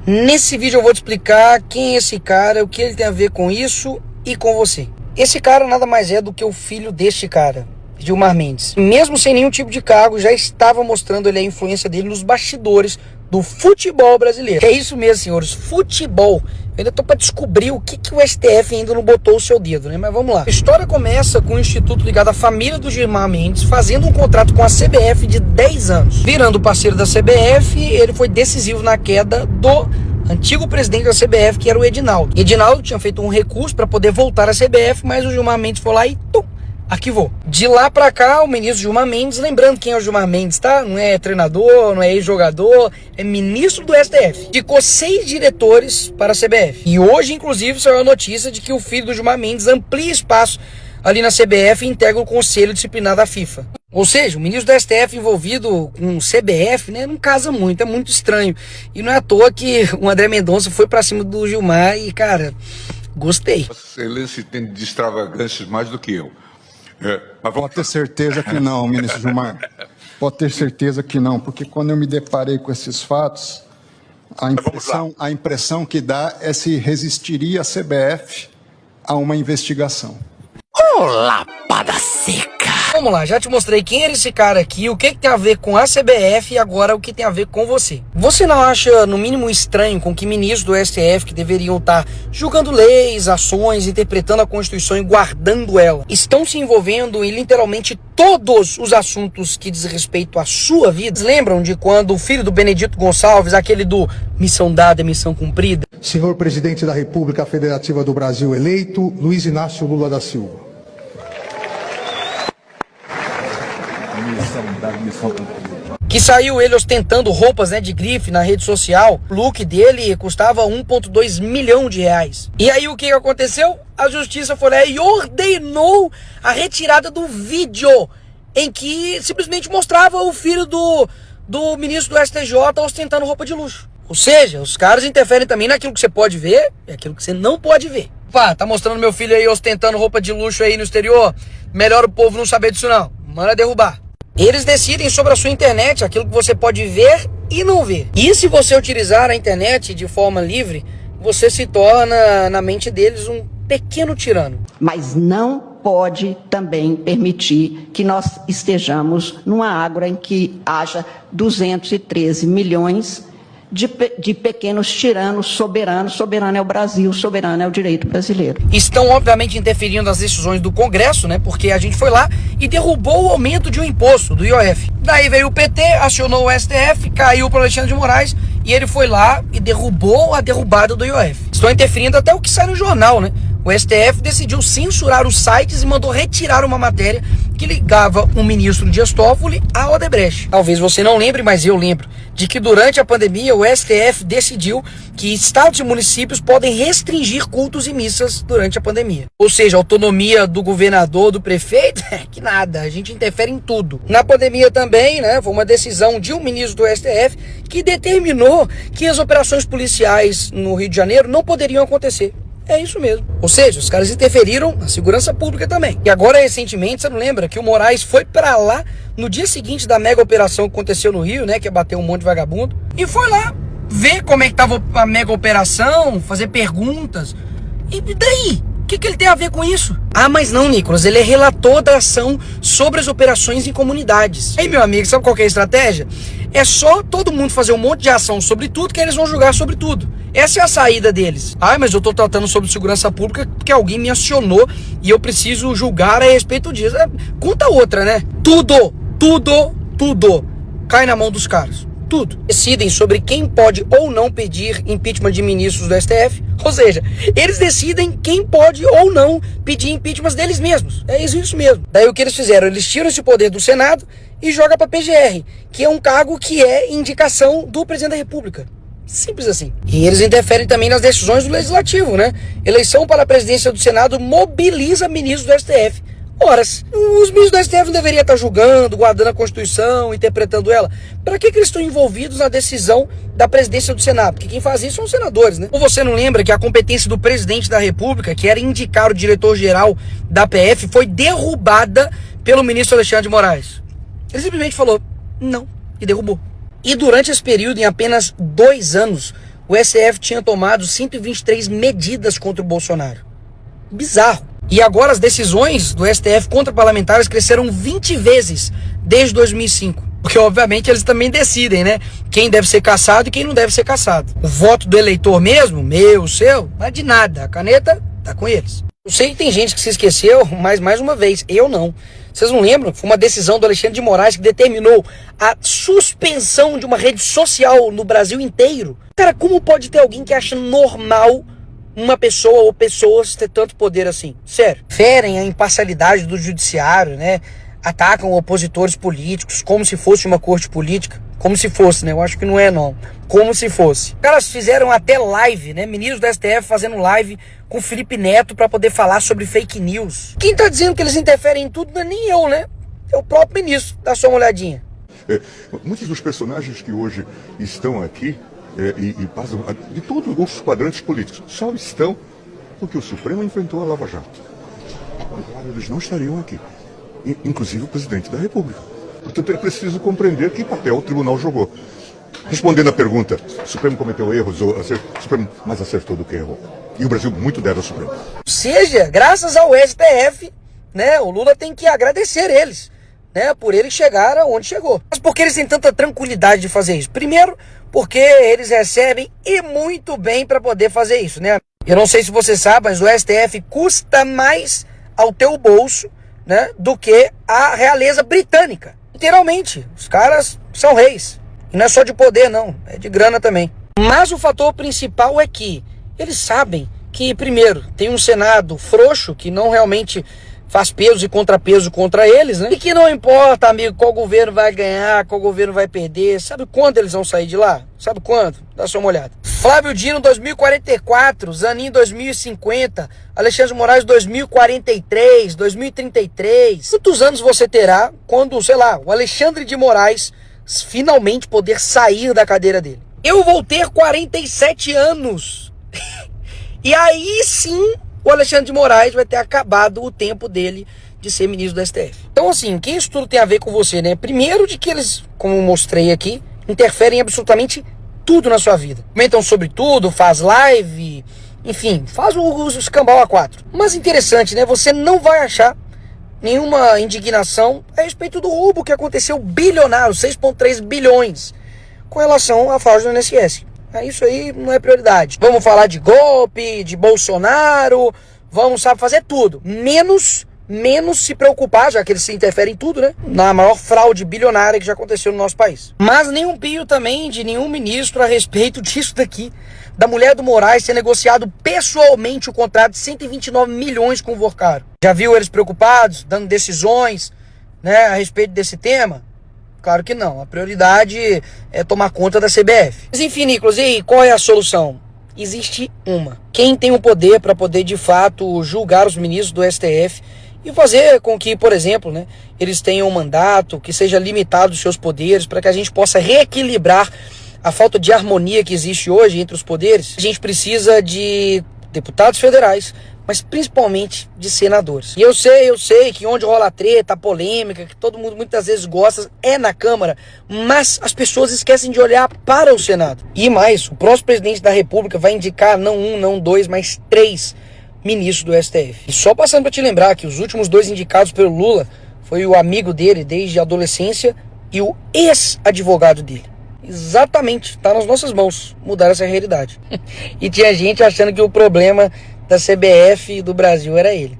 Nesse vídeo eu vou te explicar quem é esse cara, o que ele tem a ver com isso e com você. Esse cara nada mais é do que o filho deste cara, Gilmar Mendes. Mesmo sem nenhum tipo de cargo, já estava mostrando a influência dele nos bastidores do futebol brasileiro. É isso mesmo, senhores, futebol. Eu ainda tô para descobrir o que o STF ainda não botou o seu dedo, né? Mas vamos lá. A história começa com um instituto ligado à família do Gilmar Mendes fazendo um contrato com a CBF de 10 anos. Virando parceiro da CBF, ele foi decisivo na queda do antigo presidente da CBF, que era o Edinaldo. Edinaldo tinha feito um recurso para poder voltar à CBF, mas o Gilmar Mendes foi lá e arquivou. De lá pra cá, o ministro Gilmar Mendes, lembrando quem é o Gilmar Mendes, tá? Não é treinador, não é ex-jogador, é ministro do STF. Indicou 6 diretores para a CBF. E hoje, inclusive, saiu a notícia de que o filho do Gilmar Mendes amplia espaço ali na CBF e integra o Conselho Disciplinar da FIFA. Ou seja, o ministro do STF envolvido com CBF, né, não casa muito, é muito estranho. E não é à toa que o André Mendonça foi pra cima do Gilmar e, cara, gostei. Vossa Excelência tem de extravagâncias mais do que eu. Mas pode ter certeza que não, ministro Gilmar. Pode ter certeza que não, porque quando eu me deparei com esses fatos, a impressão que dá é se resistiria a CBF a uma investigação. Olá, pada seca! Vamos lá, já te mostrei quem era esse cara aqui, o que tem a ver com a CBF e agora o que tem a ver com você. Você não acha, no mínimo, estranho com que ministros do STF, que deveriam estar julgando leis, ações, interpretando a Constituição e guardando ela, estão se envolvendo em literalmente todos os assuntos que diz respeito à sua vida? Vocês lembram de quando o filho do Benedito Gonçalves, aquele do missão dada, missão cumprida? Senhor Presidente da República Federativa do Brasil eleito, Luiz Inácio Lula da Silva. Que saiu ele ostentando roupas, né, de grife na rede social. O look dele custava 1,2 milhão de reais. E aí o que aconteceu? A justiça foi lá e ordenou a retirada do vídeo em que simplesmente mostrava o filho do ministro do STJ ostentando roupa de luxo. Ou seja, os caras interferem também naquilo que você pode ver e aquilo que você não pode ver. Pá, tá mostrando meu filho aí ostentando roupa de luxo aí no exterior? Melhor o povo não saber disso não. Manda derrubar. Eles decidem sobre a sua internet aquilo que você pode ver e não ver. E se você utilizar a internet de forma livre, você se torna, na mente deles, um pequeno tirano. Mas não pode também permitir que nós estejamos numa água em que haja 213 milhões de pequenos tiranos soberanos. Soberano é o Brasil, soberano é o direito brasileiro. Estão obviamente interferindo nas decisões do Congresso, né? Porque a gente foi lá e derrubou o aumento de um imposto, do IOF. Daí veio o PT, acionou o STF, caiu para Alexandre de Moraes e ele foi lá e derrubou a derrubada do IOF. Estão interferindo até o que sai no jornal, né? O STF decidiu censurar os sites e mandou retirar uma matéria que ligava o ministro Dias Toffoli à Odebrecht. Talvez você não lembre, mas eu lembro de que durante a pandemia o STF decidiu que estados e municípios podem restringir cultos e missas durante a pandemia. Ou seja, a autonomia do governador, do prefeito, que nada, a gente interfere em tudo. Na pandemia também, né, foi uma decisão de um ministro do STF que determinou que as operações policiais no Rio de Janeiro não poderiam acontecer. É isso mesmo. Ou seja, os caras interferiram na segurança pública também. E agora, recentemente, você não lembra que o Moraes foi pra lá no dia seguinte da mega operação que aconteceu no Rio, né? Que é bater um monte de vagabundo. E foi lá ver como é que tava a mega operação, fazer perguntas. E daí? O que ele tem a ver com isso? Ah, mas não, Nicolas, ele é relator da ação sobre as operações em comunidades. Aí, meu amigo, sabe qual que é a estratégia? É só todo mundo fazer um monte de ação sobre tudo que eles vão julgar sobre tudo. Essa é a saída deles. Ah, mas eu tô tratando sobre segurança pública porque alguém me acionou e eu preciso julgar a respeito disso. Conta outra, né? Tudo cai na mão dos caras. Tudo. Decidem sobre quem pode ou não pedir impeachment de ministros do STF. Ou seja, eles decidem quem pode ou não pedir impeachment deles mesmos. É isso mesmo. Daí o que eles fizeram? Eles tiram esse poder do Senado e jogam para PGR, que é um cargo que é indicação do presidente da República. Simples assim. E eles interferem também nas decisões do Legislativo, né? Eleição para a presidência do Senado mobiliza ministros do STF. Ora, os ministros do STF não deveriam estar julgando, guardando a Constituição, interpretando ela. Para que eles estão envolvidos na decisão da presidência do Senado? Porque quem faz isso são os senadores, né? Ou você não lembra que a competência do presidente da República, que era indicar o diretor-geral da PF, foi derrubada pelo ministro Alexandre de Moraes? Ele simplesmente falou não e derrubou. E durante esse período, em apenas 2 anos, o STF tinha tomado 123 medidas contra o Bolsonaro. Bizarro. E agora as decisões do STF contra parlamentares cresceram 20 vezes desde 2005. Porque, obviamente, eles também decidem, né? Quem deve ser cassado e quem não deve ser cassado. O voto do eleitor mesmo, meu, seu, não é de nada. A caneta tá com eles. Eu sei que tem gente que se esqueceu, mas mais uma vez, eu não. Vocês não lembram? Foi uma decisão do Alexandre de Moraes que determinou a suspensão de uma rede social no Brasil inteiro. Cara, como pode ter alguém que acha normal uma pessoa ou pessoas ter tanto poder assim? Sério. Ferem a imparcialidade do judiciário, né? Atacam opositores políticos como se fosse uma corte política. Como se fosse, né? Eu acho que não é, não. Como se fosse. Os caras fizeram até live, né? Ministros do STF fazendo live com o Felipe Neto para poder falar sobre fake news. Quem tá dizendo que eles interferem em tudo não é nem eu, né? É o próprio ministro. Dá só uma olhadinha. Muitos dos personagens que hoje estão aqui e passam de todos os quadrantes políticos só estão porque o Supremo enfrentou a Lava Jato. Claro, eles não estariam aqui. Inclusive o presidente da República. Portanto, é preciso compreender que papel o tribunal jogou. Respondendo à pergunta, o Supremo cometeu erros, o Supremo mais acertou do que errou. E o Brasil muito deve ao Supremo. Ou seja, graças ao STF, né, o Lula tem que agradecer eles, né, por ele chegar aonde chegou. Mas por que eles têm tanta tranquilidade de fazer isso? Primeiro, porque eles recebem e muito bem para poder fazer isso, né? Eu não sei se você sabe, mas o STF custa mais ao teu bolso, né, do que a realeza britânica. Literalmente, os caras são reis. E não é só de poder, não, é de grana também. Mas o fator principal é que eles sabem que, primeiro, tem um Senado frouxo, que não realmente faz peso e contrapeso contra eles, né? E que não importa, amigo, qual governo vai ganhar, qual governo vai perder. Sabe quando eles vão sair de lá? Sabe quando? Dá só uma olhada. Flávio Dino 2044, Zanin 2050, Alexandre de Moraes 2043, 2033. Quantos anos você terá quando, sei lá, o Alexandre de Moraes finalmente poder sair da cadeira dele? Eu vou ter 47 anos. E aí sim o Alexandre de Moraes vai ter acabado o tempo dele de ser ministro do STF. Então, assim, o que isso tudo tem a ver com você, né? Primeiro de que eles, como eu mostrei aqui, interferem em absolutamente tudo na sua vida. Comentam sobre tudo, faz live, enfim, faz o escambau A4. Mas interessante, né? Você não vai achar nenhuma indignação a respeito do roubo que aconteceu bilionário, 6,3 bilhões, com relação à fraude do INSS. Isso aí não é prioridade. Vamos falar de golpe, de Bolsonaro, vamos, sabe, fazer tudo. Menos se preocupar, já que eles se interferem em tudo, né? Na maior fraude bilionária que já aconteceu no nosso país. Mas nenhum pio também de nenhum ministro a respeito disso daqui. Da mulher do Moraes ter negociado pessoalmente o contrato de 129 milhões com o Vorcaro. Já viu eles preocupados, dando decisões, né, a respeito desse tema? Claro que não. A prioridade é tomar conta da CBF. Mas enfim, Nicolas, e aí, qual é a solução? Existe uma. Quem tem o poder para poder, de fato, julgar os ministros do STF e fazer com que, por exemplo, né, eles tenham um mandato, que seja limitado os seus poderes, para que a gente possa reequilibrar a falta de harmonia que existe hoje entre os poderes. A gente precisa de deputados federais, mas principalmente de senadores. E eu sei que onde rola treta, polêmica, que todo mundo muitas vezes gosta, é na Câmara, mas as pessoas esquecem de olhar para o Senado. E mais, o próximo presidente da República vai indicar não um, não dois, mas 3 ministros do STF. E só passando para te lembrar que os últimos 2 indicados pelo Lula foi o amigo dele desde a adolescência e o ex-advogado dele. Exatamente, está nas nossas mãos mudar essa realidade. E tinha gente achando que o problema da CBF do Brasil era ele.